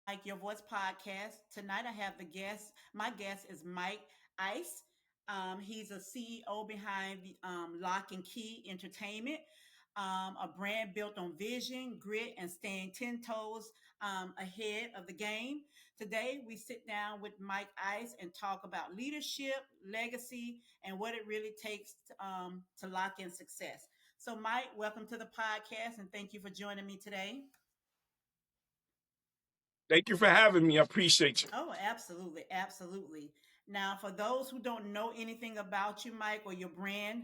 Mike Your Voice podcast. Tonight I have the guest. My guest is Mike Ice. He's a CEO behind the Lock and Key Entertainment, a brand built on vision, grit, and staying 10 toes ahead of the game. Today we sit down with Mike Ice and talk about leadership, legacy, and what it really takes to lock in success. So, Mike, welcome to the podcast and thank you for joining me today. Thank you for having me. I appreciate you. Oh, absolutely, absolutely. Now, for those who don't know anything about you, Mike, or your brand,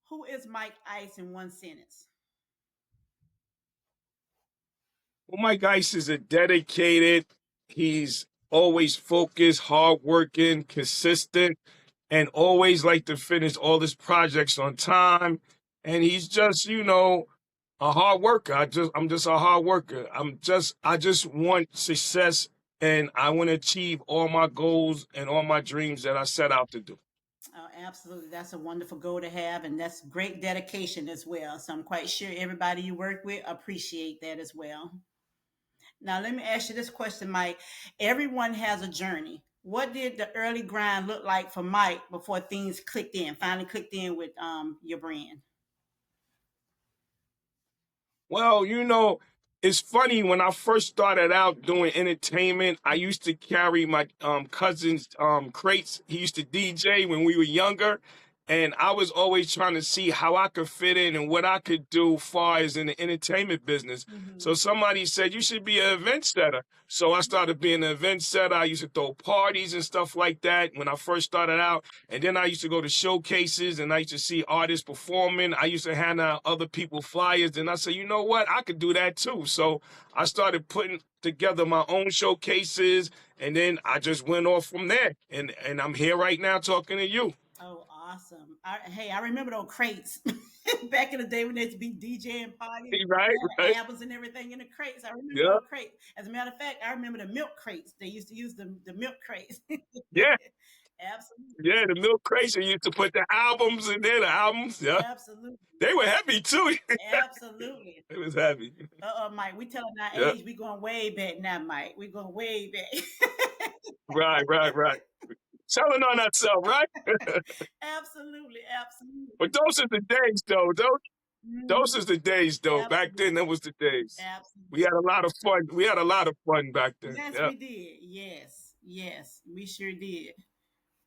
who is Mike Ice in one sentence? Well, Mike Ice is a dedicated, he's always focused, hardworking, consistent, and always like to finish all his projects on time. And he's just, a hard worker. I'm just a hard worker. I just want success and I want to achieve all my goals and all my dreams that I set out to do. Oh, absolutely. That's a wonderful goal to have, and that's great dedication as well. So I'm quite sure everybody you work with appreciate that as well. Now, let me ask you this question, Mike. Everyone has a journey. What did the early grind look like for Mike before things clicked in, finally clicked in with your brand? Well, it's funny when I first started out doing entertainment, I used to carry my cousin's crates. He used to DJ when we were younger, and I was always trying to see how I could fit in and what I could do far as in the entertainment business. So Hmm. somebody said you should be an event setter. So I started being an event setter. I used to throw parties and stuff like that when I first started out. And then I used to go to showcases and I used to see artists performing. I used to hand out other people flyers. And I said, you know what? I could do that too. So I started putting together my own showcases and then I just went off from there. And I'm here right now talking to you. Oh, awesome. Hey, I remember those crates back in the day when they used to be DJing parties, Right, having right. albums and everything in the crates. I remember Yeah, those crates. As a matter of fact, I remember the milk crates. They used to use the milk crates. yeah, Absolutely. yeah. The Milk Crazy used to put the albums in there, the albums. Yeah. Absolutely. They were heavy too. Absolutely. It was heavy. Mike, we telling our Yeah. age, we going way back now, Mike. We going way back. Right, right, right. Telling on ourselves, right? Absolutely, absolutely. But those are the days, though. Those Mhm. is the days, though. Back then, that Absolutely. was the days. We Absolutely. had a lot of fun. We had a lot of fun back then. Yes, Yeah. we did. Yes, yes, we sure did.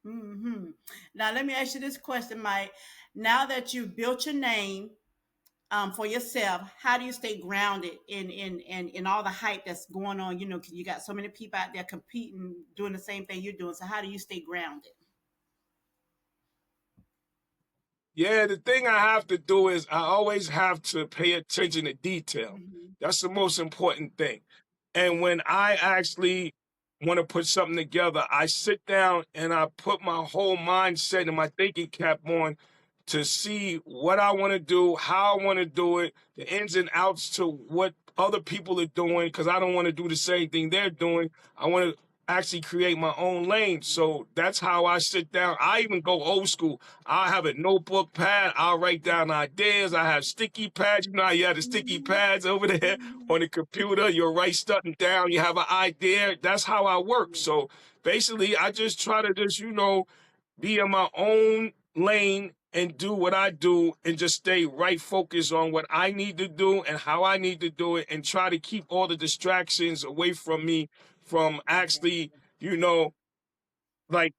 Now, let me ask you this question, Mike. Now that you've built your name for yourself, how do you stay grounded in all the hype that's going on? You know, 'cause you got so many people out there competing, doing the same thing you're doing. So, how do you stay grounded? Yeah, the thing I have to do is I always have to pay attention to detail. Hmm. That's the most important thing. And when I actually want to put something together, I sit down and I put my whole mindset and my thinking cap on to see what I want to do, how I want to do it, the ins and outs to what other people are doing, because I don't want to do the same thing they're doing. I want to actually create my own lane. So that's how I sit down. I even go old school. I have a notebook pad. I'll write down ideas. I have sticky pads. You know how you have the sticky pads over there on the computer. You'll write something down. You have an idea. That's how I work. So basically, I just try to be in my own lane and do what I do and just stay right focused on what I need to do and how I need to do it and try to keep all the distractions away from me from actually, Exactly. you know, like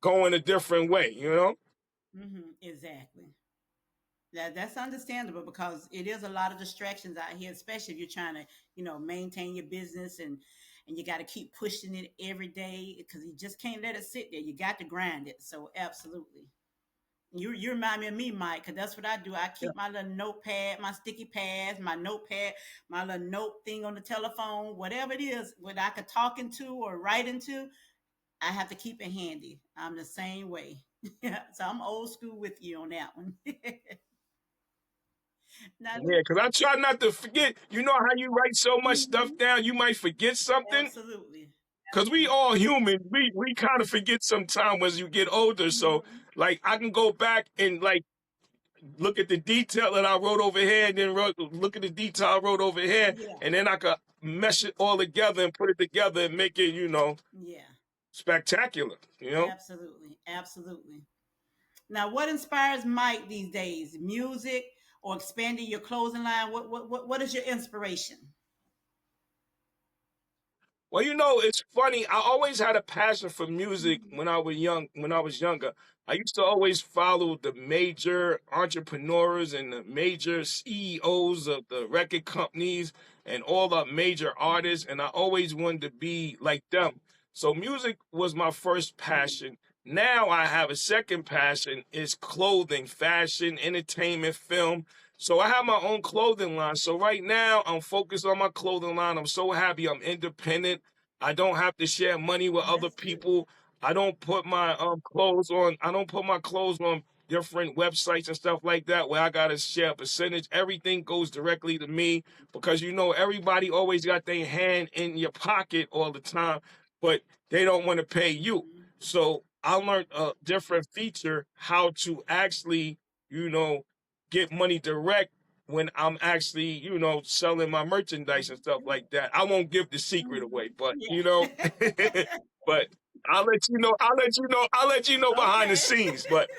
going a different way. Exactly. That's understandable because it is a lot of distractions out here, especially if you're trying to, maintain your business and you got to keep pushing it every day because you just can't let it sit there. You got to grind it. So absolutely. You remind me of me, Mike, because that's what I do. I Yeah. keep my little notepad, my sticky pads, my notepad, my little note thing on the telephone, whatever it is, what I could talk into or write into, I have to keep it handy. I'm the same way. So I'm old school with you on that one. Now, Yeah, because I try not to forget. You know how you write so much stuff mhm, down, you might forget something? absolutely. Because we all human. We kind of forget sometime as you get older. So, Mhm. like, I can go back and, like, look at the detail that I wrote over here, and then look at the detail I wrote over here, Yeah. and then I could mesh it all together and put it together and make it, Yeah, spectacular. absolutely, absolutely. Now, what inspires Mike these days? Music or expanding your clothing line? What is your inspiration? Well, it's funny. I always had a passion for music when I was younger. I used to always follow the major entrepreneurs and the major CEOs of the record companies and all the major artists, and I always wanted to be like them. So music was my first passion. Now I have a second passion is clothing, fashion, entertainment, film. So I have my own clothing line. So right now I'm focused on my clothing line. I'm so happy I'm independent. I don't have to share money with other That's good. people. I don't put my clothes on different websites and stuff like that where I gotta share a percentage. Everything goes directly to me because everybody always got their hand in your pocket all the time, but they don't want to pay you. Mhm. So I learned a different feature how to actually, you know, get money direct when I'm actually, selling my merchandise and stuff like that. I won't give the secret away, but Yeah. but I'll let you know behind the Okay. scenes. But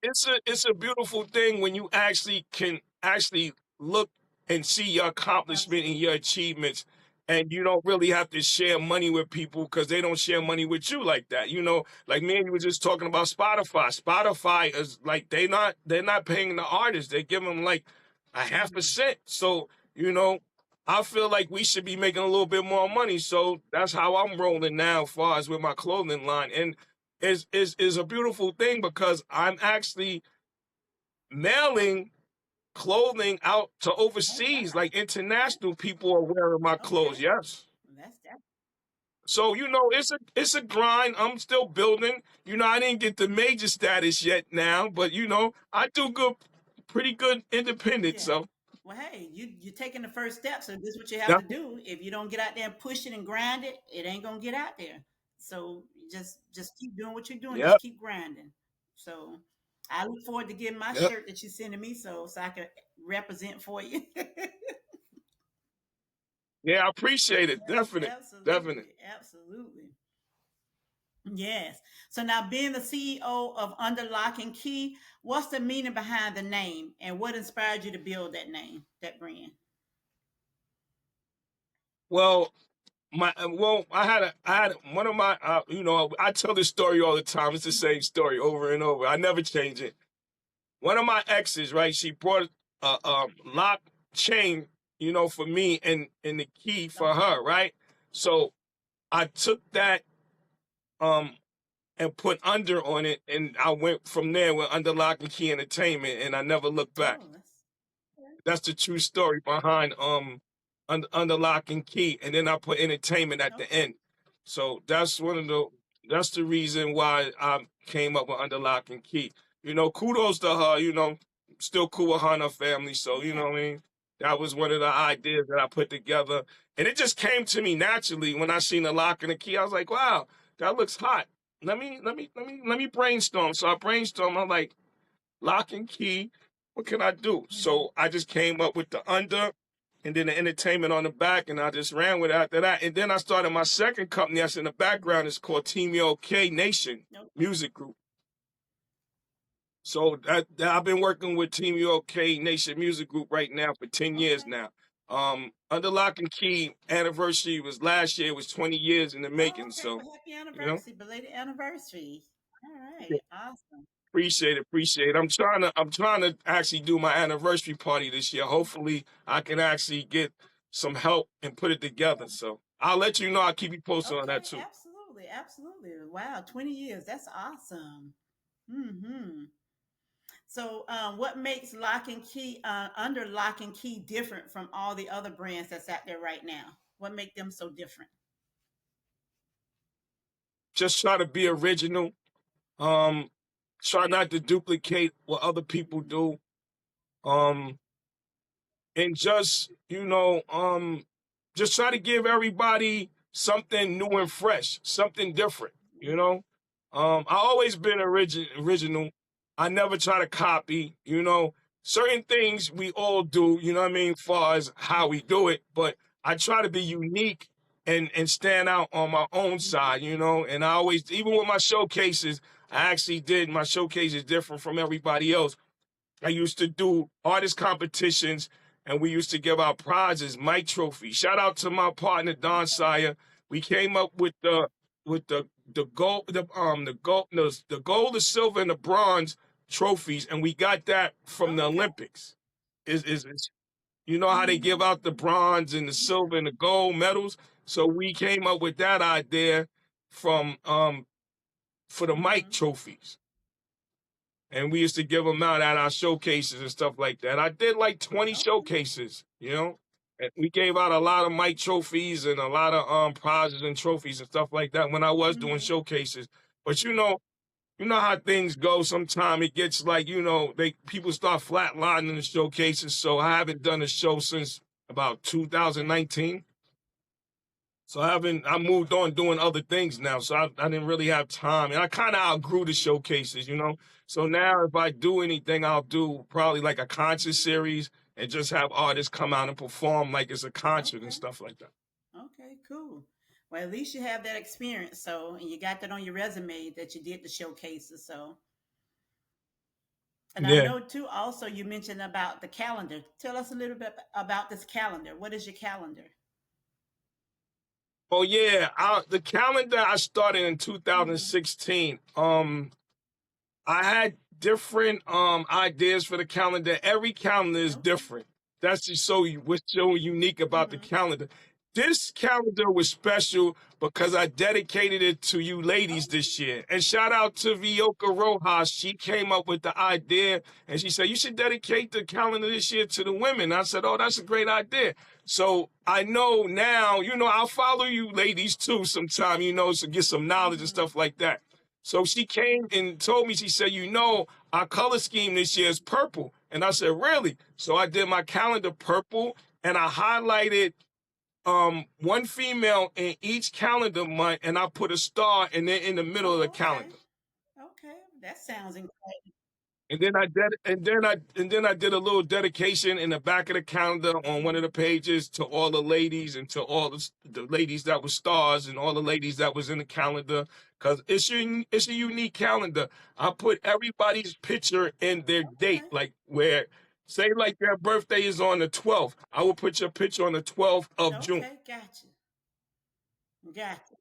it's a beautiful thing when you actually can actually look and see your accomplishment and Absolutely. your achievements, and you don't really have to share money with people because they don't share money with you like that. Like me and you were just talking about Spotify. Spotify is like they're not paying the artists. They give them like a half a Mhm. cent. So I feel like we should be making a little bit more money. So that's how I'm rolling now, as far as with my clothing line. And is a beautiful thing because I'm actually mailing clothing out to Oh overseas. wow. Like international people are wearing my clothes. Okay. Yes. That's that. So it's a grind. I'm still building. I didn't get the major status yet now, but I do good, pretty good independent. Yeah. So Well, hey, you're taking the first step, so this is what you have yeah, to do. If you don't get out there and push it and grind it, it ain't gonna get out there. So just keep doing what you're doing. Just yep, keep grinding. So I look forward to getting my yep, shirt that you're sending me, so I can represent for you. yeah. I appreciate it. Definite, definite. Absolutely, absolutely. Yes. So now being the CEO of Under Lock and Key, what's the meaning behind the name and what inspired you to build that name, that brand? Well, I had one of my I tell this story all the time. It's the same story over and over. I never change it. One of my exes, right? She brought a lock chain, for me and the key for Okay. her, right? So I took that um and put under on it, and I went from there with Under Lock and Key Entertainment, and I never looked back. Oh, that's okay. That's the true story behind under Lock and Key, and then I put entertainment at the Okay. end. So that's the reason why I came up with Under Lock and Key. Kudos to her. Still cool with her and her family. So you Yeah. know what I mean. That was one of the ideas that I put together, and it just came to me naturally when I seen the lock and the key. I was like, wow, that looks hot. Let me brainstorm. So I brainstormed. I'm like, lock and key. What can I do? Mhm. So I just came up with the under and then the entertainment on the back, and I just ran with it after that. And then I started my second company that's in the background. It's called Team OK Nation Okay. Music Group. So I've been working with Team OK Nation Music Group right now for 10 years Okay. now. Under Lock and Key anniversary was last year. It was 20 years in the Oh, making. okay. So, Well, happy you know, anniversary, belated anniversary. All right. Awesome. appreciate it, appreciate it. I'm trying to actually do my anniversary party this year. Hopefully I can actually get some help and put it together. So I'll let you know. I'll keep you posted on that Okay. too. Absolutely. Absolutely. Wow. 20 years. That's awesome. Hmm. So, what makes Lock and Key, under Lock and Key, different from all the other brands that's out there right now? What make them so different? Just try to be original. Um, Try not to duplicate what other people Mhm. do. Um, and just try to give everybody something new and fresh, something different. You Yeah. know, I always been original. I never try to copy. certain things we all do, you know what I mean, far as how we do it, but I try to be unique and stand out on my own Mhm. side, you know. And I always, even with my showcases, I actually did my showcases different from everybody else. I used to do artist competitions and we used to give out prizes, Mike Trophy. Shout out to my partner Don Okay. Sire. We came up with the gold, the gold, the silver, and the bronze trophies, and we got that from the Okay. Olympics. Is you know how they give Mhm. out the bronze and the Yeah. silver and the gold medals? So we came up with that idea from for the Mike Mhm. trophies, and we used to give them out at our showcases and stuff like that. I did like 20 Okay. showcases, you know. And we gave out a lot of Mike trophies and a lot of prizes and trophies and stuff like that when I was doing Mhm. showcases. But you know how things go. Sometimes it gets like, you know, they people start flatlining the showcases. So I haven't done a show since about Okay. 2019. So I moved on doing other things now. So I didn't really have time. And I kind of outgrew the showcases, you know. So now if I do anything, I'll do probably like a concert series and just have artists come out and perform like it's a concert and Okay. stuff like that. Okay. Cool. Well, at least you have that experience. So, and you got that on your resume that you did the showcases. So, and I Yeah. know too. Also, you mentioned about the calendar. Tell us a little bit about this calendar. What is your calendar? Oh yeah. The calendar I started in Mm-hmm. 2016. I had different ideas for the calendar. Every calendar is Okay. different. That's just so what's so unique about the Mm-hmm. calendar. This calendar was special because I dedicated it to you ladies Okay. this year. And shout out to Vioka Rojas. She came up with the idea and she said, you should dedicate the calendar this year to the women. I said, oh, that's a great idea. So I know now, you know, I'll follow you ladies too sometime, you know, to get some knowledge and Mm-hmm. stuff like that. So she came and told me, she said, you know, our color scheme this year is purple. And I said, really? So I did my calendar purple and I highlighted one female in each calendar month and I put a star and then in the middle of the Oh, okay. calendar. Okay. That sounds incredible. And then I did a little dedication in the back of the calendar on one of the pages to all the ladies and to all the ladies that were stars and all the ladies that was in the calendar because it's a unique calendar. I put everybody's picture in their date, Okay. like where say like their birthday is on the 12th. I will put your picture on the 12th of June. Okay. Gotcha. Gotcha.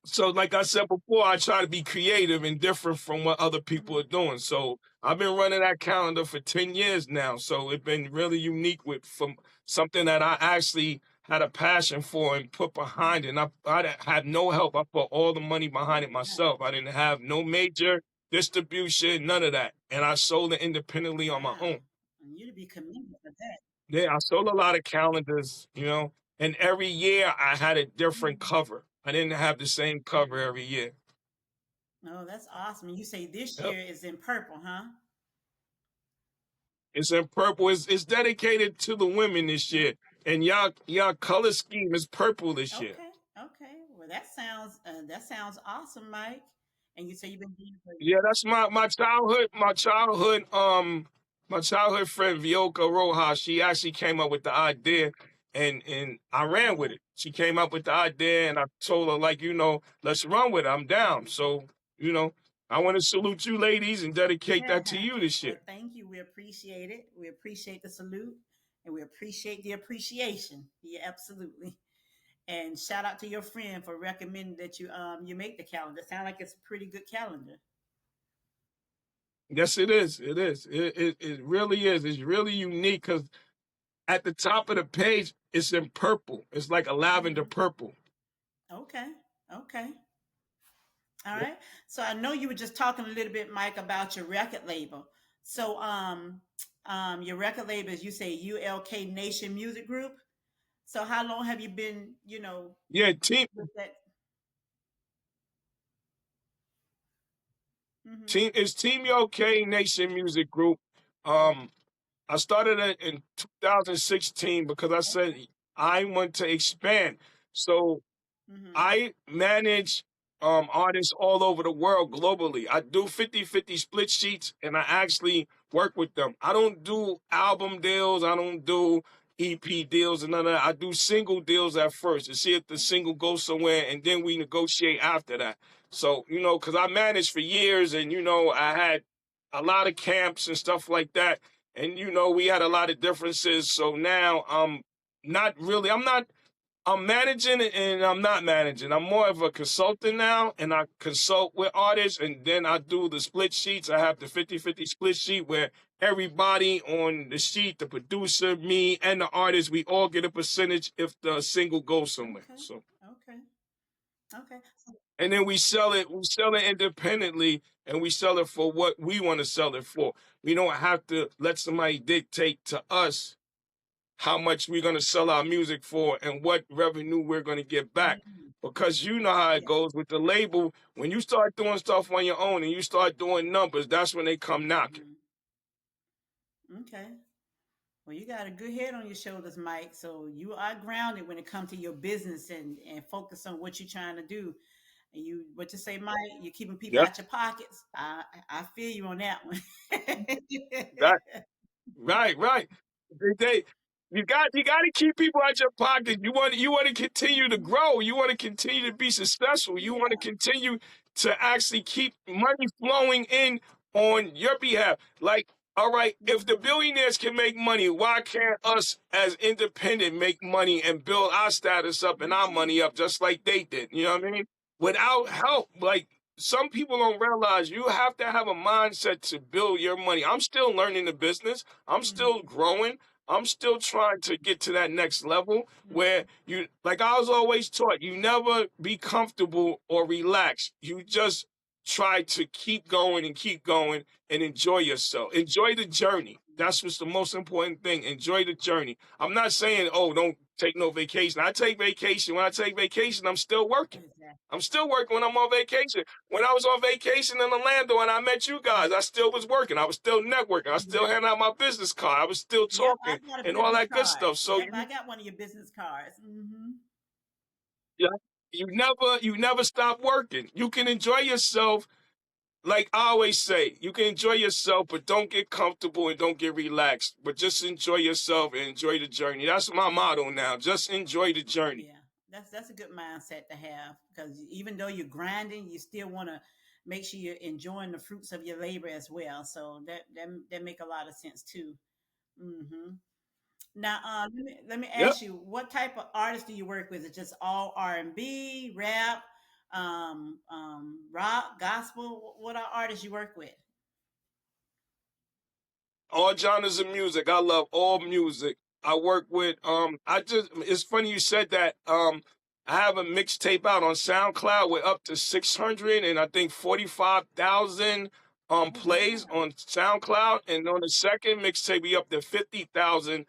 So, like I said before, I try to be creative and different from what other people are Mm-hmm. doing. So, I've been running that calendar for 10 years now. So, it's been really unique with from something that I actually had a passion for and put behind it. And I had no help. I put all the money behind it Oh, myself. I nice. didn't have no major distribution, none of that. And I sold it independently on my Wow. own. And you to be commended for that. Yeah, I sold a lot of calendars, you know, and every year I had a different Mm-hmm. cover. I didn't have the same cover every year. Oh, that's awesome. And you say this Yep. year is in purple, huh? It's in purple. It's dedicated to the women this Oh, year. And y'all color scheme is purple this year. okay. Okay. Well, that sounds awesome, Mike. And you say you've been doing it for Yeah, that's my childhood friend Vioka Rojas. She actually came up with the idea and I ran with yeah. it. She came up with the idea and I told her, like, you know, let's run with it. I'm down. So, you know, I want to salute you ladies and dedicate that to you this Well, year. thank you. We appreciate it. We appreciate the salute and we appreciate the appreciation. Yeah, absolutely. And shout out to your friend for recommending that you make the calendar. Sound like it's a pretty good calendar. Yes, it is. It is. It really is. It's really unique because at the top of the page, it's in purple. It's like a lavender Hmm. purple. Okay. Okay. All right. So I know you were just talking a little bit, Mike, about your record label. So your record label is, you say, ULK Nation Music Group. So how long have you been, Yeah, with that? Hmm. Team OK Nation Music Group. Okay. Um, I started it in 2016 because I said Okay. I want to expand. So Hmm. I manage artists all over the world globally. I do 50-50 split sheets and I actually work with them. I don't do album deals. I don't do EP deals and none of that. I do single deals at first to see if the single goes somewhere, and then we negotiate after that. So, because I managed for years, and, I had a lot of camps and stuff like that. And, we had a lot of differences. So now I'm not I'm managing and I'm not managing. I'm more of a consultant now, and I consult with artists, and then I do the split sheets. I have the 50-50 split sheet where everybody on the sheet, the producer, me, and the artist, we all get a percentage if the single goes somewhere. Okay. So, Okay. Okay. and then we sell it independently, and we sell it for what we want to sell it for. We don't have to let somebody dictate to us how much we're going to sell our music for and what revenue we're going to get back. Mhm. Because you know how it Yeah. goes with the label. When you start doing stuff on your own and you start doing numbers, that's when they come knocking. Okay. Well, you got a good head on your shoulders, Mike. So you are grounded when it comes to your business and focus on what you're trying to do. And what you say, Mike? You're keeping people Yeah, out your pockets. I feel you on that one. that right, right. They you got to keep people out your pocket. You want to continue to grow. You want to continue to be successful. You want to Yeah. continue to actually keep money flowing in on your behalf. Like, all right, if the billionaires can make money, why can't us as independent make money and build our status up and our money up just like they did? You know what I mean? Without help, like some people don't realize you have to have a mindset to build your money. I'm still learning the business. I'm still growing. I'm still trying to get to that next level where like I was always taught, you never be comfortable or relaxed. You just try to keep going and enjoy yourself. Enjoy the journey. That's what's the most important thing. Enjoy the journey. I'm not saying, oh, don't take no vacation. I take vacation. When I take vacation, I'm still working. Exactly. I'm still working when I'm on vacation. When I was on vacation in Orlando and I met you guys, I still was working. I was still networking. I still handing out my business card. I was still Yep, I talking got a and all business that good card. stuff. So Yep, I got one of your business cards. yeah, you never stop working. You can enjoy yourself. Like I always say, you can enjoy yourself, but don't get comfortable and don't get relaxed. But just enjoy yourself and enjoy the journey. That's my motto now. Just enjoy the journey. Yeah, that's a good mindset to have because even though you're grinding, you still want to make sure you're enjoying the fruits of your labor as well. So that make a lot of sense too. hmm Now, let me Yep. ask you, what type of artists do you work with? Is it just all R&B, rap, rock, gospel? What are artists you work with? All genres of music. I love all music. I work with it's funny you said that. I have a mixtape out on SoundCloud with up to 600 and I think 45,000 Oh plays wow! on SoundCloud, and on the second mixtape we up to 50,000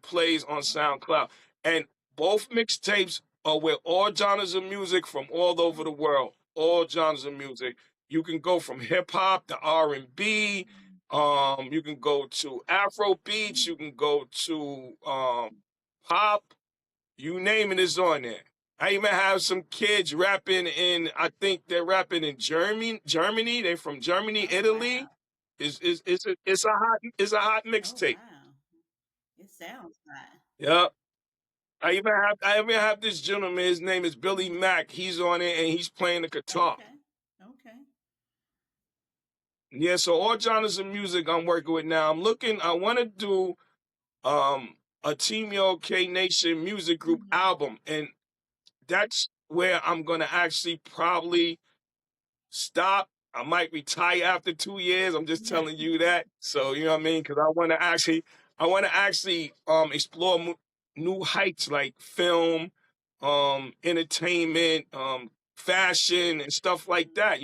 plays on SoundCloud. And both mixtapes are with all genres of music from all over the world. All genres of music. You can go from hip hop to R&B, you can go to Afro beats, you can go to pop, you name it is on there. I even have some kids rapping I think they're rapping in Germany. Germany, they're from Germany, Oh Italy. wow! It's a hot Oh mixtape. wow! It sounds fine. Yeah. I even have this gentleman, his name is Billy Mack. He's on it and he's playing the guitar. Okay, okay. Yeah, so all genres of music I'm working with now. I wanna do a Team OK Nation music group hmm album, and that's where I'm gonna actually probably stop. I might retire after 2 years. I'm just telling you that. So you know what I mean? Because I want to actually explore new heights like film, entertainment, fashion, and stuff like that.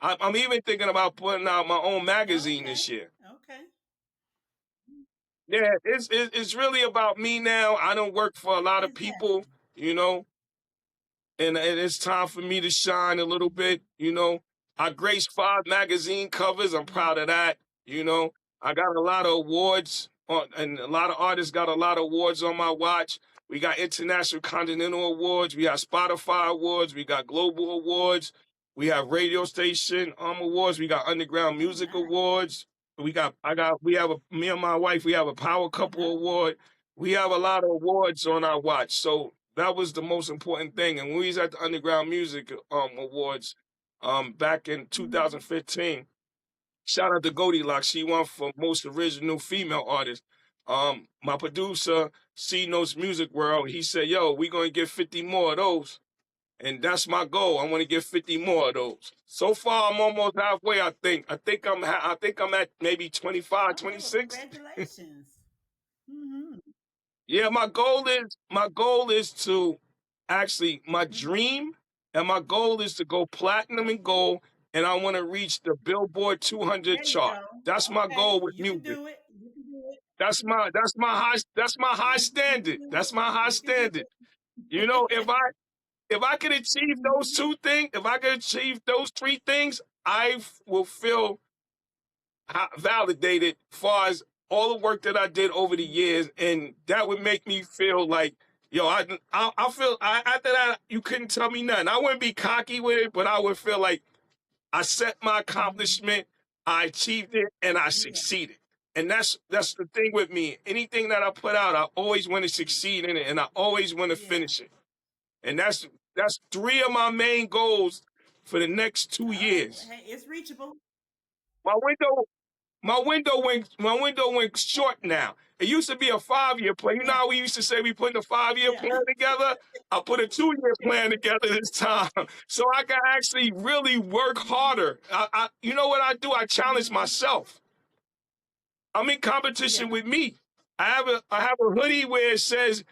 I'm even thinking about putting out my own magazine Okay, this year. okay. Yeah, it's really about me now. I don't work for a lot of people, Exactly. you know, and it's time for me to shine a little bit. I graced 5 magazine covers. I'm proud of that. You know, I got a lot of awards and a lot of artists got a lot of awards on my watch. We got International Continental Awards. We got Spotify Awards. We got Global Awards. We have radio station awards. We got Underground Oh Music nice. Awards. we have a me and my wife, we have a power couple Uh-huh. award. We have a lot of awards on our watch. So that was the most important thing. And when we was at the Underground Music Awards back in Mm-hmm. 2015, shout out to Goldilocks. She won for most original female artist. My producer, C Notes Music World, he said, "Yo, we gonna get 50 more of those." And that's my goal. I want to get 50 more of those. So far, I'm almost halfway. I think I'm at maybe 25, Okay. Well, 26. congratulations. Mm-hmm. Yeah, my goal is to actually my Mm-hmm. dream and my goal is to go platinum and Okay. gold, and I want to reach the Billboard 200 There you chart. go. That's my Okay. goal with You can music. do it. You can do it. That's my high You can standard. do That's it. my high You can do standard. You know, it. if I could achieve those Mhm. two things, if I could achieve those three things, will feel validated as far as all the work that I did over the years, and that would make me feel like, yo, I feel after that you couldn't tell me nothing. I wouldn't be cocky with it, but I would feel like I set my Mhm. accomplishment, I achieved it, and I Yeah. succeeded. And that's the thing with me. Anything that I put out, I always want to succeed in it, and I always want to Yeah. finish it. And that's three of my main goals for the next two All right. years. Hey, it's reachable. My window, my window went short now. It used to be a 5 year plan. You know Yeah. how we used to say we putting a 5 year Yeah. plan together? I put a 2 year plan together this time. So I can actually really work Mhm. harder. You know what I do? I challenge Mhm. myself. I'm in competition Yeah. with me. I have a hoodie where it says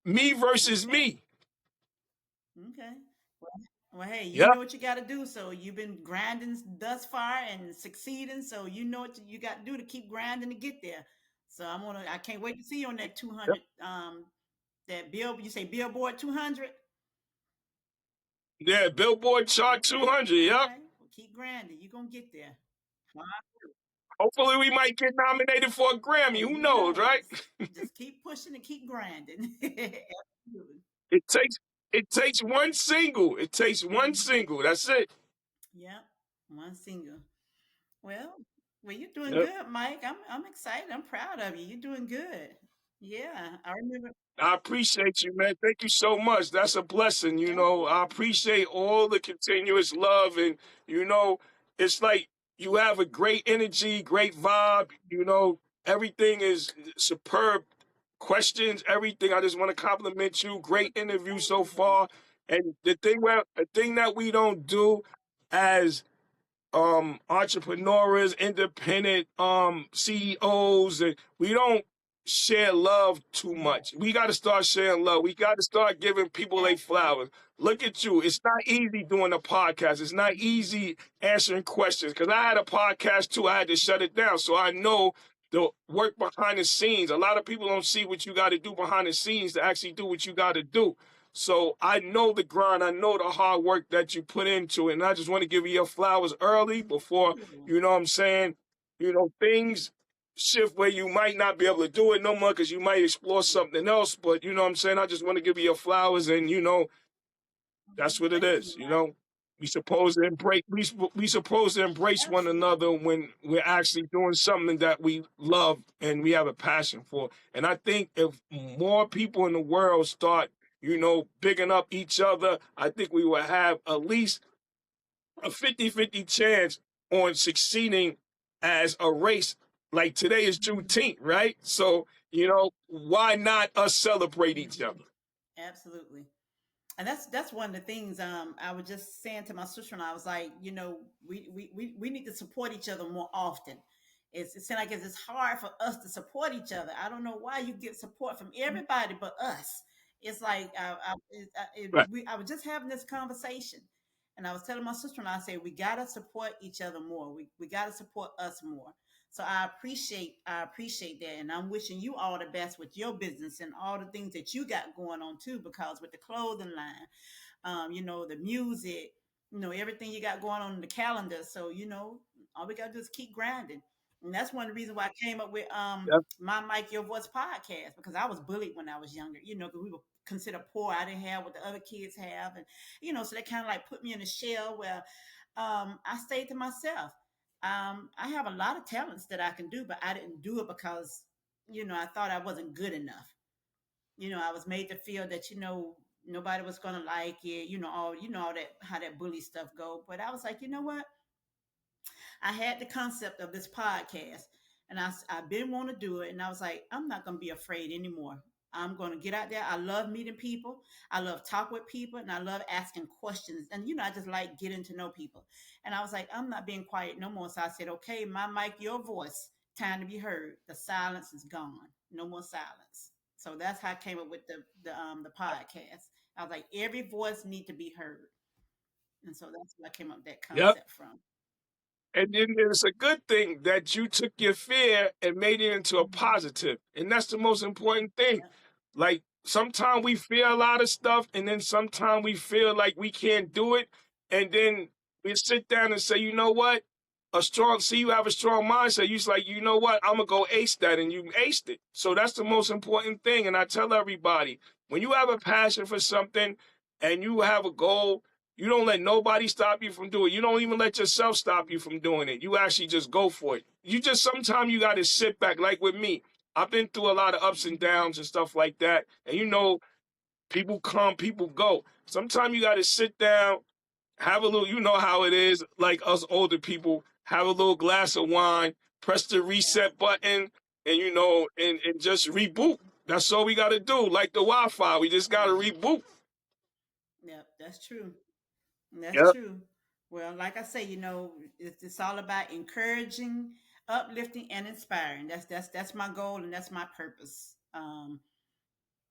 me versus Okay. me. Okay. Well, well, hey, you Yep. know what you got to do. So you've been grinding thus far and succeeding. So you know what you got to do to keep grinding to get there. So I can't wait to see you on that Yep. 200, you say Billboard 200? Yeah, Billboard Chart Okay. 200. All Yep. right. Well, keep grinding. You're going to get there. All right. Hopefully we might get nominated for a Grammy. Hey, Who who knows, right? knows? Just keep pushing and keep grinding. Absolutely. It takes it takes one single. It takes one Mhm. single. That's it. Yep. One single. Well, well, you're doing Yep. good, Mike. I'm excited. I'm proud of you. You're doing good. Yeah, I remember. I appreciate you, man. Thank you so much. That's a blessing. You know, I appreciate all the continuous love, and you know, it's like you have a great energy, great vibe. You know, everything is superb. Questions, everything. I just want to compliment you. Well, Great interview thank so you. far. And the thing that we don't do as entrepreneurs, independent CEOs, and we don't share love too Yeah, much. We got to start sharing love. We got to start giving people their absolutely. flowers. Look at you. It's not easy doing a podcast. It's not easy answering questions because I had a podcast too. I had to shut it down. So I know the work behind the scenes. A lot of people don't see what you got to do behind the scenes to actually do what you got to do. So I know the grind, I know the hard work that you put into it. And I just want to give you your flowers early before, Cool. you know what I'm saying, things shift where you might not be able to do it no more because you might explore something else. But you know what I'm saying? I just want to give you your flowers and that's what it Thank is, you, Mike. we supposed to embrace one Absolutely. another when we're actually doing something that we love and we have a passion for. And I think if more people in the world start, bigging up each other, I think we will have at least a 50-50 chance on succeeding as a race. Like today is Mhm. Juneteenth, right? So, why not us celebrate each Mhm. other? Absolutely. And that's one of the things I was just saying to my sister and I was like, we need to support each other more often. It seems like it's hard for us to support each other. I don't know why you get support from everybody but us. It's like Right. I was just having this conversation, and I was telling my sister and I say we gotta support each other more. We gotta support us more. So I appreciate that, and I'm wishing you all the best with your business and all the things that you got going on too. Because with the clothing line, the music, everything you got going on in the calendar. So all we gotta do is keep grinding, and that's one of the reasons why I came up with Yep. my Mike Your Voice podcast because I was bullied when I was younger. Because we were considered poor. I didn't have what the other kids have, and so they kind of like put me in a shell where I stayed to myself. I have a lot of talents that I can do, but I didn't do it because, I thought I wasn't good enough. I was made to feel that, nobody was gonna like it, all that how that bully stuff go. But I was like, you know what? I had the concept of this podcast, and I've been want to do it, and I was like, I'm not gonna be afraid anymore. I'm gonna get out there. I love meeting people. I love talk with people, and I love asking questions. And I just like getting to know people. And I was like, I'm not being quiet no more. So I said, okay, my mic, your voice, time to be heard. The silence is gone. No more silence. So that's how I came up with the podcast. I was like, every voice need to be heard, and so that's where I came up with that Yep. concept from. And then it's a good thing that you took your fear and made it into a Mhm. positive. And that's the most important thing. Yeah. Like sometimes we fear a lot of stuff, and then sometimes we feel like we can't do it. And then we sit down and say, you know what? See, you have a strong mindset. You're like, you know what? I'm gonna go ace that, and you aced it. So that's the most important thing. And I tell everybody, when you have a passion for something and you have a goal, you don't let nobody stop you from doing it. You don't even let yourself stop you from doing it. You actually just go for it. You just sometimes you got to sit back. Like with me, I've been through a lot of ups and downs and stuff like that. And people come, people go. Sometimes you got to sit down, have a little, you know how it is, like us older people, have a little glass of wine, press the Yeah. reset button, and and just reboot. That's all we got to do. Like the Wi-Fi, we just got to Yeah. reboot. Yep, that's true. That's Yep, true. Well, like I say, it's all about encouraging, uplifting, and inspiring. That's my goal and that's my purpose.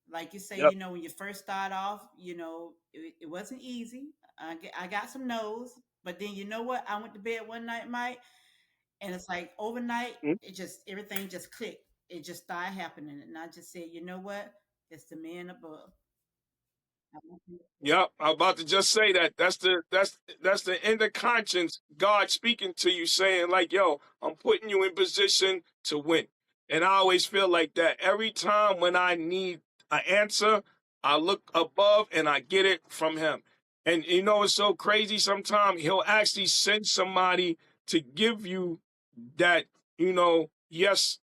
Like you say, yep. when you first start off, it wasn't easy. I got some no's, but then you know what? I went to bed one night, Mike, and it's like overnight, Mm-hmm. everything just clicked. It just started happening, and I just said, you know what? It's the man above. I won't be afraid. Yep, I'm about to just say that. That's the inner conscience, God speaking to you, saying like, "Yo, I'm putting you in position to win." And I always feel like that every time when I need an answer, I look above and I get it from Him. And it's so crazy. Sometimes He'll actually send somebody to give you that. Yes,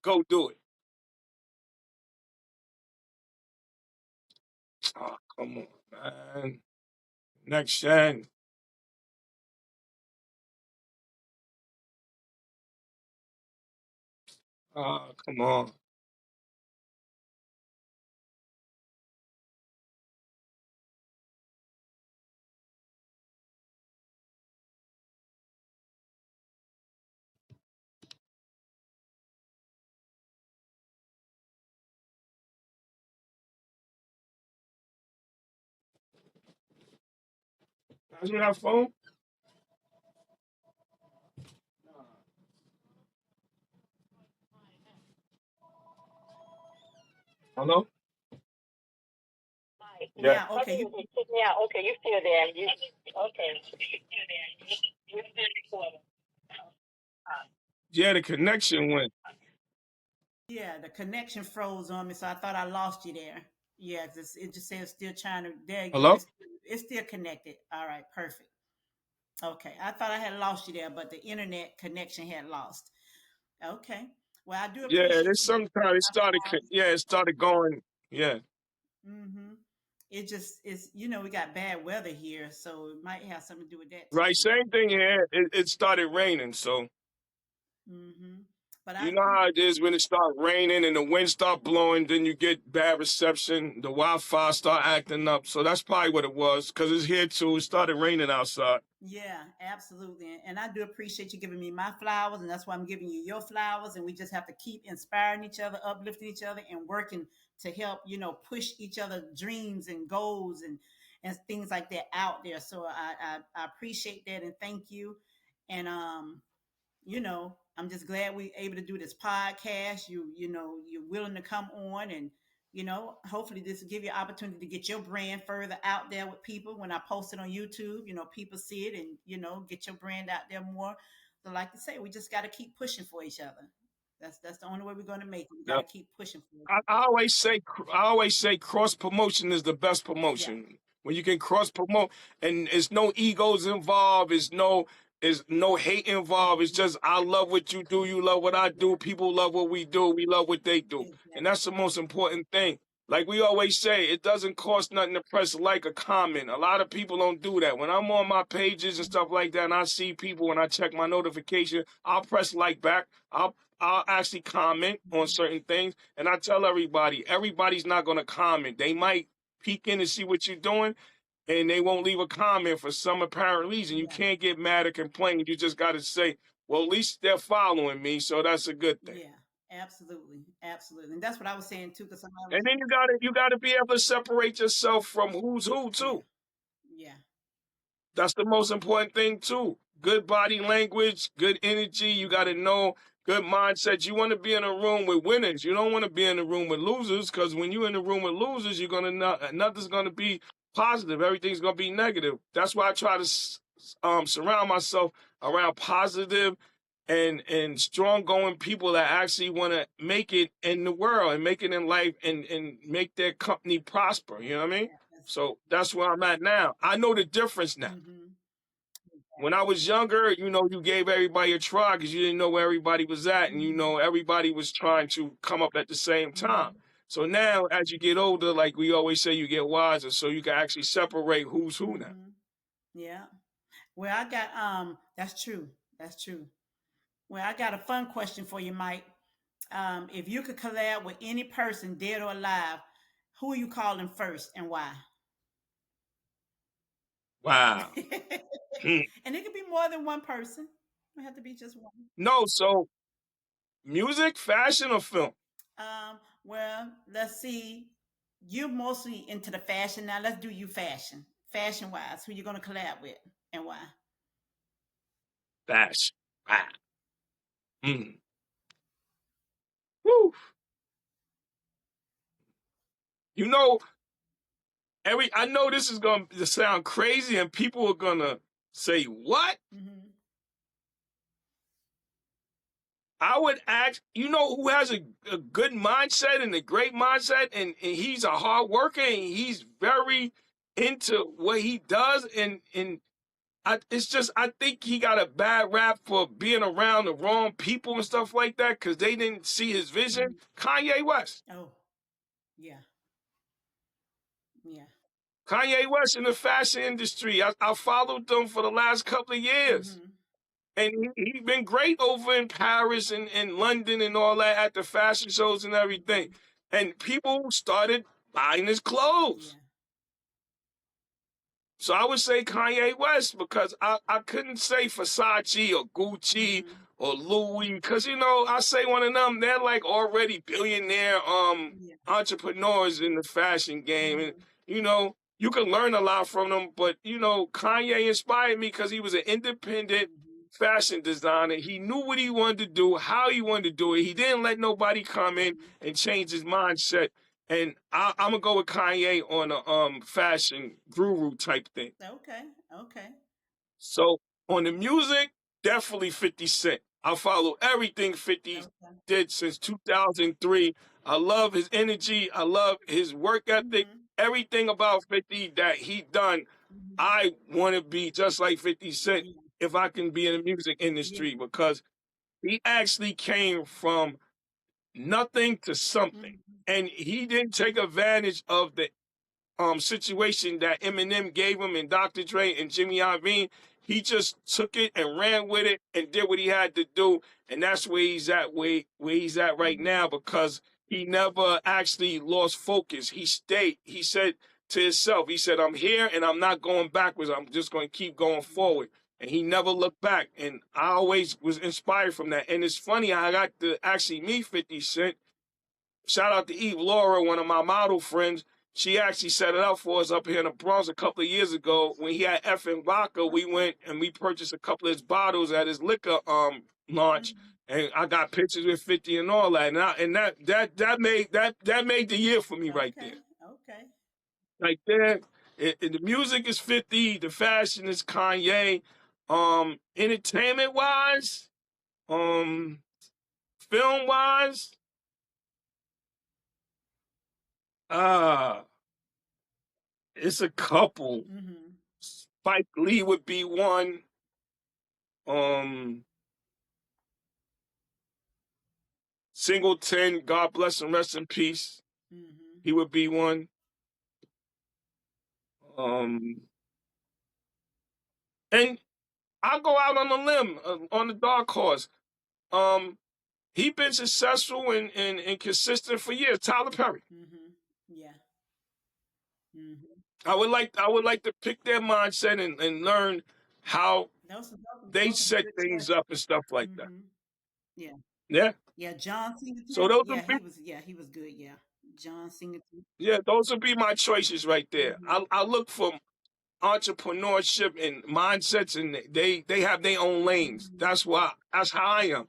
go do it. Oh, come on, man. Next gen. Oh, come on. How's your phone? Hello? Yeah. Yeah, okay. Yeah, okay, you still there. Okay. You still recording. Yeah, the connection went. Yeah, the connection froze on me, so I thought I lost you there. Yeah, it just says still trying to. There you go. Hello? It's still connected. All right, perfect. Okay, I thought I had lost you there, but the internet connection had lost. Okay, well, I do Yeah, appreciate there's you giving sometimes it me started. my flowers. Yeah, it started going. Yeah, Mm-hmm. It just is. We got bad weather here, so it might have something to do with that too. right. Same thing here. It started raining, so Mm-hmm. But I you know how it is when it start raining and the wind start blowing. Then you get bad reception. The Wi-Fi start acting up. So that's probably what it was. Cause it's here too. It started raining outside. Yeah, absolutely. And I do appreciate you giving me my flowers, and that's why I'm giving you your flowers. And we just have to keep inspiring each other, uplifting each other, and working to help, push each other dreams and goals and things like that out there. So I appreciate that and thank you. And I'm just glad we're able to do this podcast. You're willing to come on and hopefully this will give you an opportunity to get your brand further out there with people. When I post it on YouTube, people see it and get your brand out there more. So like to say, we just got to keep pushing for each other. That's the only way we're going to make it. We got Yep. to keep pushing for it. I always say cross promotion is the best Yeah. promotion. When you can cross promote and there's no egos involved, there's no It's no hate involved. It's just I love what you do. You love what I do. People love what we do. We love what they do. And Exactly. that's the most important thing. Like we always say, it doesn't cost nothing to press like a comment. A lot of people don't do that. When I'm on my pages and stuff like that, and I see people and I check my notification, I'll press like back. I'll actually comment on certain things. And I tell everybody, everybody's not gonna comment. They might peek in and see what you're doing, and they won't leave a comment for some apparent reason. You Yeah. can't get mad or complain. You just got to say, well, at least they're following me, so that's a good thing. Yeah. Absolutely. Absolutely. And that's what I was saying too, because somebody And was, then you gotta be able to separate yourself from who's who yeah. too. Yeah. That's the most important thing too. Good body language, good energy. You got to know good mindset. You want to be in a room with winners. You don't want to be in a room with losers, because when you're in a room with losers, you're gonna nothing's gonna be positive. Everything's gonna be negative. That's why I try to surround myself around positive and strong going people that actually want to make it in the world and make it in life and make their company prosper. You know what I mean? Yeah. So that's where I'm at now. I know the difference now. Mm-hmm. When I was younger, you gave everybody a try because you didn't know where everybody was at, and everybody was trying to come up at the same time. So now, as you get older, like we always say, you get wiser, so you can actually separate who's who now. Yeah. Well, I got that's true. That's true. Well, I got a fun question for you, Mike. If you could collab with any person, dead or alive, who are you calling first and why? Wow. And it could be more than one person. It have to be just one. No, so music, fashion, or film? Well, let's see. You're mostly into the fashion now. Let's do you fashion. Fashion wise, who you gonna collab with and why? Fashion. Wow. Mm. Woo. You know, I know this is going to sound crazy, and people are gonna say, "What?" I would ask, who has a good mindset and a great mindset, and he's a hard worker, and he's very into what he does, and it's just I think he got a bad rap for being around the wrong people and stuff like that because they didn't see his vision. Kanye West. Oh, yeah, yeah. Kanye West in the fashion industry. I followed them for the last couple of years. And he's been great over in Paris and London and all that at the fashion shows and everything. And people started buying his clothes. Yeah. So I would say Kanye West because I couldn't say Versace or Gucci or Louis because, I say one of them, they're like already billionaire entrepreneurs in the fashion game. And, you can learn a lot from them. But, Kanye inspired me because he was an independent fashion designer. He knew what he wanted to do, how he wanted to do it. He didn't let nobody come in and change his mindset. And I'm gonna go with Kanye on a fashion guru type thing. Okay. Okay. So on the music, definitely 50 Cent. I follow everything 50 did since 2003. I love his energy. I love his work ethic. Everything about 50 that he done, I want to be just like 50 Cent if I can be in the music industry because he actually came from nothing to something. And he didn't take advantage of the situation that Eminem gave him and Dr. Dre and Jimmy Iovine. He just took it and ran with it and did what he had to do. And that's where he's at, where he's at right now because he never actually lost focus. He stayed. He said to himself, he said, I'm here and I'm not going backwards. I'm just going to keep going forward. And he never looked back. And I always was inspired from that. And it's funny, I got to actually meet 50 Cent. Shout out to Eve Laura, one of my model friends. She actually set it up for us up here in the Bronx a couple of years ago. When he had Effing Vodka, we went and we purchased a couple of his bottles at his liquor launch. And I got pictures with 50 and all that. And that made the year for me right there. Okay. Right there. The music is 50, the fashion is Kanye. Entertainment wise, film wise, it's a couple. Spike Lee would be one. Singleton, God bless him, rest in peace. Mm-hmm. He would be one. And I'll go out on a limb on the dark horse. He been successful and consistent for years. Tyler Perry. Mm-hmm. Yeah. Mm-hmm. I would like to pick their mindset and learn how they Those are set good things choices. up and stuff like that. Mm-hmm. Yeah. Yeah. Yeah. John So Singleton. those Yeah, would be he was good. Yeah. John Singleton. those would be my choices right there. Mm-hmm. I look for entrepreneurship and mindsets, and they have their own lanes. Mm-hmm. That's how I am.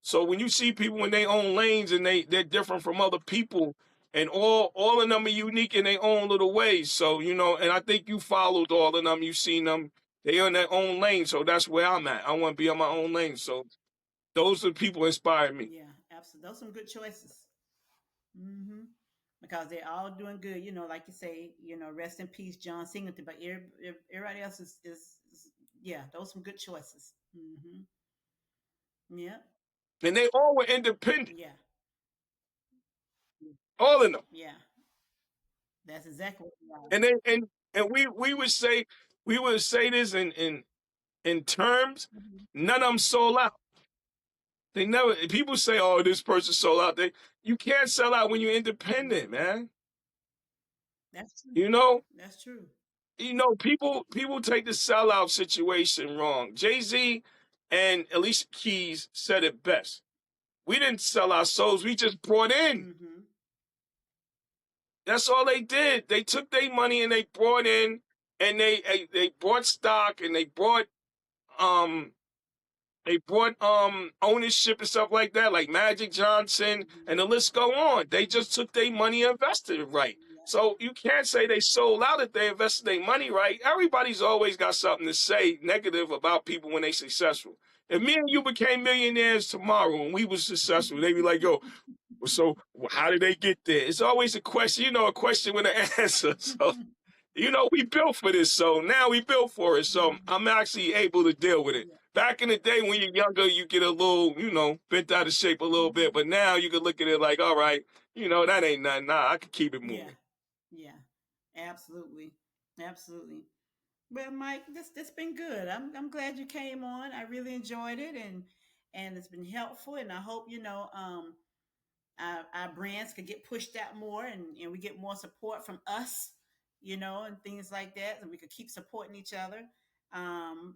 So when you see people in their own lanes and they're different from other people, and all of them are unique in their own little ways. So and I think you followed all of them. You've seen them. They are in their own lane. So that's where I'm at. I want to be on my own lane. So those are the people who inspire me. Yeah, absolutely. Those are some good choices. Mm-hmm. Because they're all doing good. Like you say, rest in peace, John Singleton. But everybody else is yeah, those some good choices. Mm-hmm. Yeah. And they all were independent. Yeah. All of them. Yeah. That's exactly right. And they and we would say this in terms. Mhm. None of them sold out. They never. People say, "Oh, this person sold out." You can't sell out when you're independent, man. That's true. You know, That's true. people take the sellout situation wrong. Jay-Z and Alicia Keys said it best. We didn't sell our souls. We just brought in. Mm-hmm. That's all they did. They took their money and they brought in, and they brought stock and um they brought ownership and stuff like that, like Magic Johnson, Mm-hmm. and the list go on. They just took their money and invested it right. So you can't say they sold out if they invested their money right. Everybody's always got something to say negative about people when they successful. If me and you became millionaires tomorrow and we was successful, they'd be like, yo, so how did they get there? It's always a question, a question with an answer. So, we built for this. So now we built for it. So I'm actually able to deal with it. Back in the day when you're younger, you get a little, bent out of shape a little bit. But now you can look at it like, all right, that ain't nothing. Nah, I can keep it moving. Yeah. Yeah. Absolutely. Absolutely. Well, Mike, this been good. I'm glad you came on. I really enjoyed it, and it's been helpful. And I hope our brands could get pushed out more, and we get more support from us, and things like that, and we could keep supporting each other.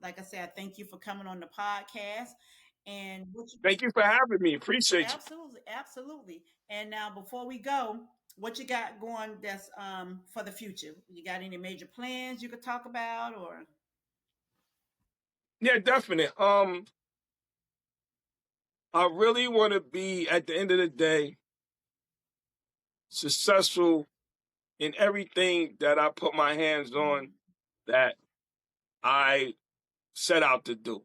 Like I said, I thank you for coming on the podcast. And Thank you for having me. Appreciate you. absolutely, absolutely. And now, before we go, what you got going that's for the future? You got any major plans you could talk about, or? Yeah, definitely. I really want to be, at the end of the day, successful in everything that I put my hands on that I set out to do.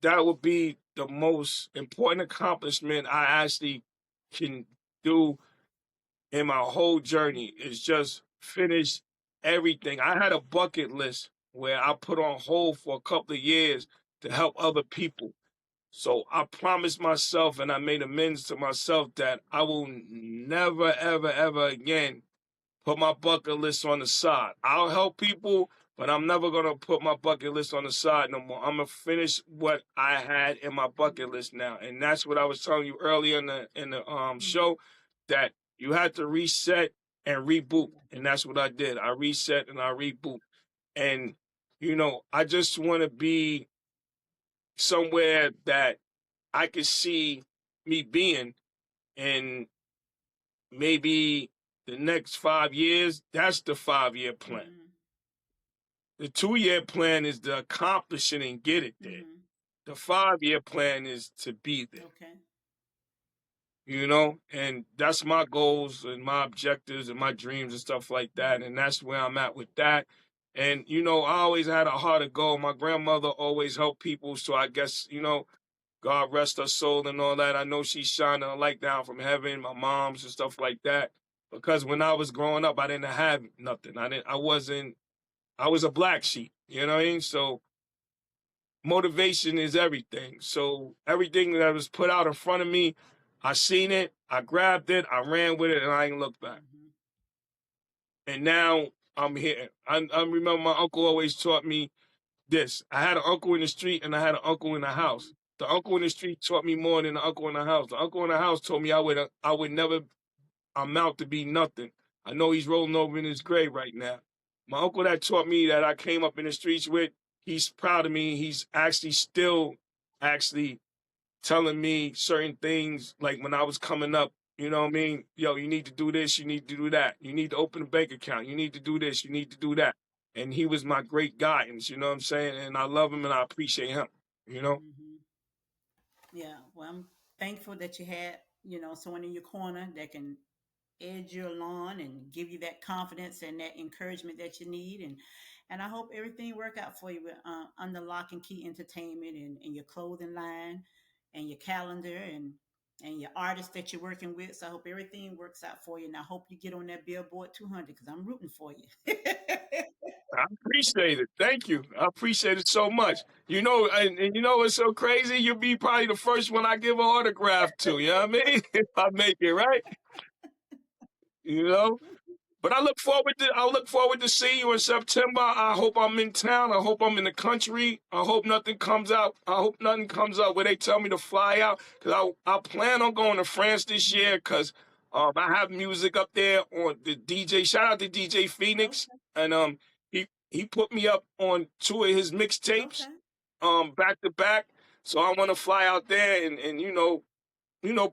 That would be the most important accomplishment I actually can do in my whole journey, is just finish everything. I had a bucket list where I put on hold for a couple of years to help other people. So I promised myself and I made amends to myself that I will never, ever, ever again put my bucket list on the side. I'll help people, but I'm never gonna put my bucket list on the side no more. I'm gonna finish what I had in my bucket list now, and that's what I was telling you earlier in the show, that you had to reset and reboot, and that's what I did. I reset and I reboot, and I just want to be somewhere that I could see me being in maybe the next 5 years. That's the 5-year plan. Mm-hmm. The 2-year plan is to accomplish it and get it there. Mm-hmm. The 5-year plan is to be there. Okay. And that's my goals and my objectives and my dreams and stuff like that. And that's where I'm at with that. And, I always had a heart of gold. My grandmother always helped people. So I guess, God rest her soul and all that. I know she's shining a light down from heaven, my mom's and stuff like that. Because when I was growing up, I didn't have nothing. I was a black sheep. You know what I mean? So motivation is everything. So everything that was put out in front of me, I seen it, I grabbed it, I ran with it, and I ain't looked back. Mhm. And now I'm here. I remember my uncle always taught me this. I had an uncle in the street and I had an uncle in the house. The uncle in the street taught me more than the uncle in the house. The uncle in the house told me I would never amount to be nothing. I know he's rolling over in his grave right now. My uncle that taught me that I came up in the streets with, he's proud of me. He's actually still actually telling me certain things like when I was coming up, you know what I mean? Yo, you need to do this, you need to do that. You need to open a bank account. You need to do this, you need to do that. And he was my great guidance, you know what I'm saying? And I love him and I appreciate him, you know? Mhm. Yeah. Well, I'm thankful that you had, someone in your corner that can edge you along and give you that confidence and that encouragement that you need. And I hope everything work out for you with Under Lock and Key Entertainment and your clothing line and your calendar and your artists that you're working with. So I hope everything works out for you. And I hope you get on that Billboard 200 because I'm rooting for you. I appreciate it. Thank you. I appreciate it so much. You know, and you know what's so crazy? You'll be probably the first one I give an autograph to. You know what I mean? If I make it, right? You know? But I look forward to seeing you in September. I hope I'm in town. I hope I'm in the country. I hope nothing comes out. I hope nothing comes out where they tell me to fly out. Cause I plan on going to France this year. Cause I have music up there on the DJ. Shout out to DJ Phoenix, Okay. and he put me up on two of his mixtapes Okay. back to back. So I want to fly out there and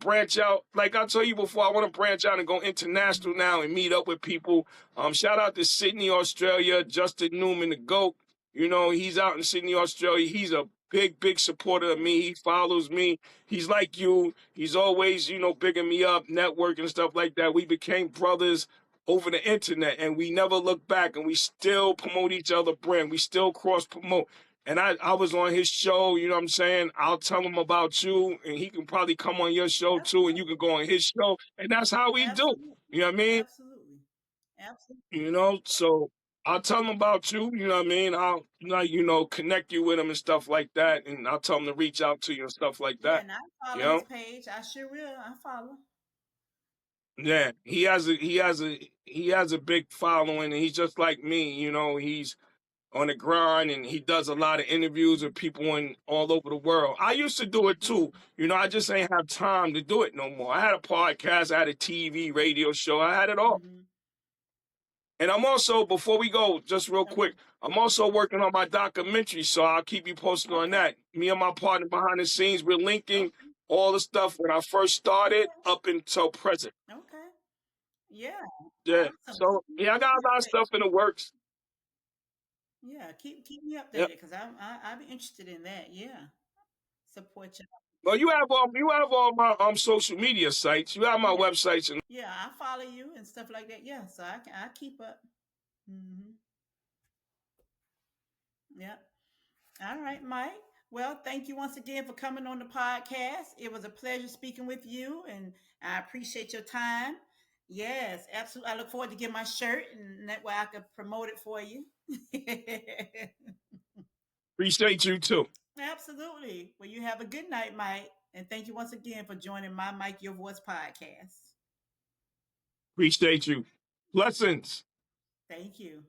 branch out. Like I told you before, I want to branch out and go international Mhm. now and meet up with people. Shout out to Sydney, Australia, Justin Newman, the GOAT. You know, he's out in Sydney, Australia. He's a big supporter of me. He follows me. He's like you. He's always, bigging me up, network and stuff like that. We became brothers over the internet and we never look back and we still promote each other brand. We still cross promote. And I was on his show, you know what I'm saying? I'll tell him about you, and he can probably come on your show too, and you can go on his show. And that's how we do. Absolutely. You know what I mean? Absolutely. Absolutely. So I'll tell him about you, you know what I mean? I'll connect you with him and stuff like that, and I'll tell him to reach out to you and stuff like Yeah, that. and I You follow his know? page. I sure will. I follow. Yeah. He has a big following, and he's just like me, he's on the grind and he does a lot of interviews with people in all over the world. I used to do it too. I just ain't have time to do it no more. I had a podcast, I had a TV, radio show, I had it all. Mm-hmm. And I'm also, before we go, just real Okay. quick, I'm also working on my documentary, so I'll keep you posted on Okay. that. Me and my partner behind the scenes, we're linking Okay. all the stuff when I first started Okay. up until present. Okay. Yeah. Yeah. Awesome. So yeah, I Keep got me a lot of updated. stuff in the works. Yeah. Keep me Yep. updated because I'd be interested in that. Yeah. Support you. Well, you have all my social media sites. You have my Yeah. websites and Yeah. I follow you and stuff like that. Yeah. So I keep up. Mm-hmm. Yeah. All right, Mike. Well, thank you once again for coming on the podcast. It was a pleasure speaking with you, and I appreciate your time. Yes, absolutely. I look forward to getting my shirt, and that way I could promote it for you. appreciate you too. Absolutely. Well, you have a good night, Mike, and thank you once again for joining my Mike Your Voice podcast. Appreciate you. Blessings. Thank you.